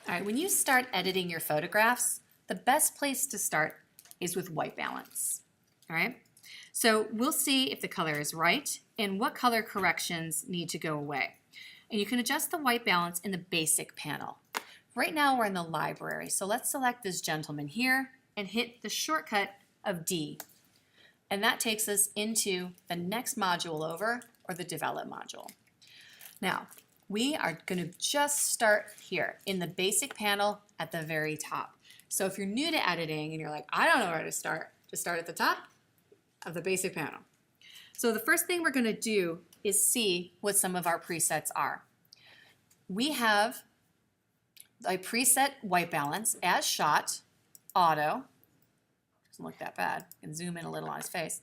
All right, when you start editing your photographs, the best place to start is with white balance. All right, so we'll see if the color is right and what color corrections need to go away. And you can adjust the white balance in the basic panel. Right now we're in the library, so let's select this gentleman here and hit the shortcut of D. And that takes us into the next module over, or the develop module. Now, we are going to just start here in the basic panel at the very top. So if you're new to editing and you're like, I don't know where to start, just start at the top of the basic panel. So the first thing we're going to do is see what some of our presets are. We have a preset white balance as shot, auto, doesn't look that bad, you can zoom in a little on his face,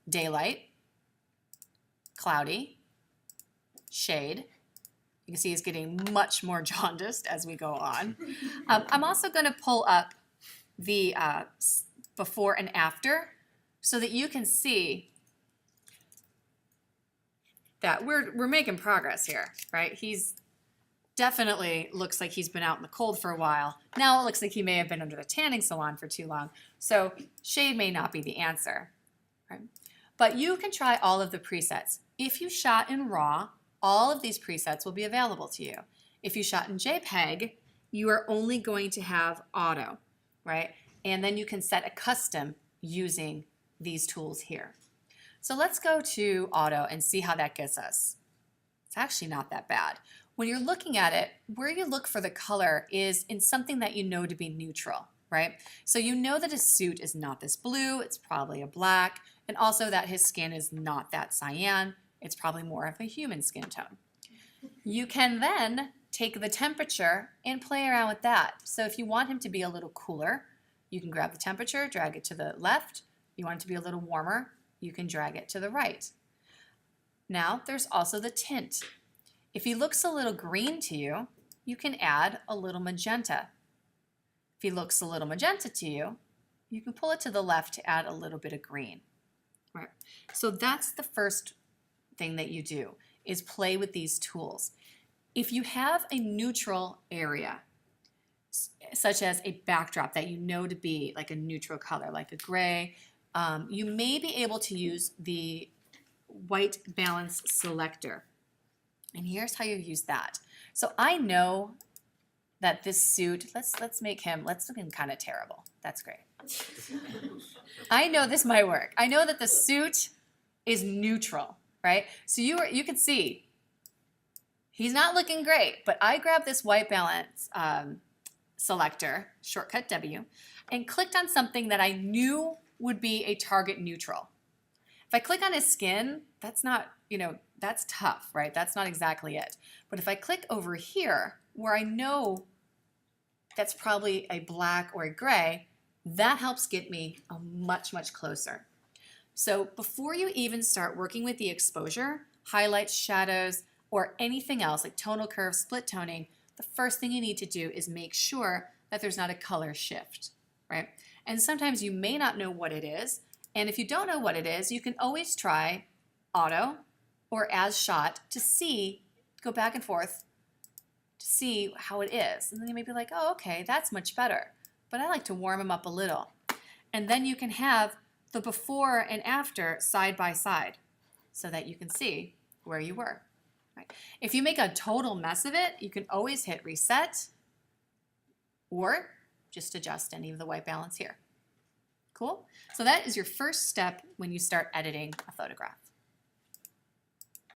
daylight, cloudy, shade. You can see he's getting much more jaundiced as we go on. I'm also going to pull up the before and after so that you can see that we're making progress here, right? He's definitely looks like he's been out in the cold for a while. Now it looks like he may have been under the tanning salon for too long. So shade may not be the answer, right? But you can try all of the presets. If you shot in RAW, all of these presets will be available to you. If you shot in JPEG, you are only going to have auto, right? And then you can set a custom using these tools here. So let's go to auto and see how that gets us. It's actually not that bad. When you're looking at it, where you look for the color is in something that you know to be neutral, right? So you know that his suit is not this blue, it's probably a black, and also that his skin is not that cyan. It's probably more of a human skin tone. You can then take the temperature and play around with that. So if you want him to be a little cooler, you can grab the temperature, drag it to the left. You want it to be a little warmer, you can drag it to the right. Now there's also the tint. If he looks a little green to you, you can add a little magenta. If he looks a little magenta to you, you can pull it to the left to add a little bit of green. Right. So that's the first thing that you do, is play with these tools. If you have a neutral area, such as a backdrop that you know to be like a neutral color, like a gray, you may be able to use the white balance selector. And here's how you use that. So I know that this suit, let's make him kind of terrible. That's great. I know this might work. I know that the suit is neutral, right? So you can see he's not looking great, but I grabbed this white balance selector, shortcut W, and clicked on something that I knew would be a target neutral. If I click on his skin, that's not, that's tough, right? That's not exactly it. But if I click over here, where I know that's probably a black or a gray, that helps get me a much, much closer. So before you even start working with the exposure, highlights, shadows, or anything else like tonal curves, split toning, the first thing you need to do is make sure that there's not a color shift, right? And sometimes you may not know what it is. And if you don't know what it is, you can always try auto or as shot to see, go back and forth to see how it is. And then you may be like, oh, okay, that's much better. But I like to warm them up a little. And then you can have the before and after side by side so that you can see where you were. Right. If you make a total mess of it, you can always hit reset or just adjust any of the white balance here. Cool? So that is your first step when you start editing a photograph.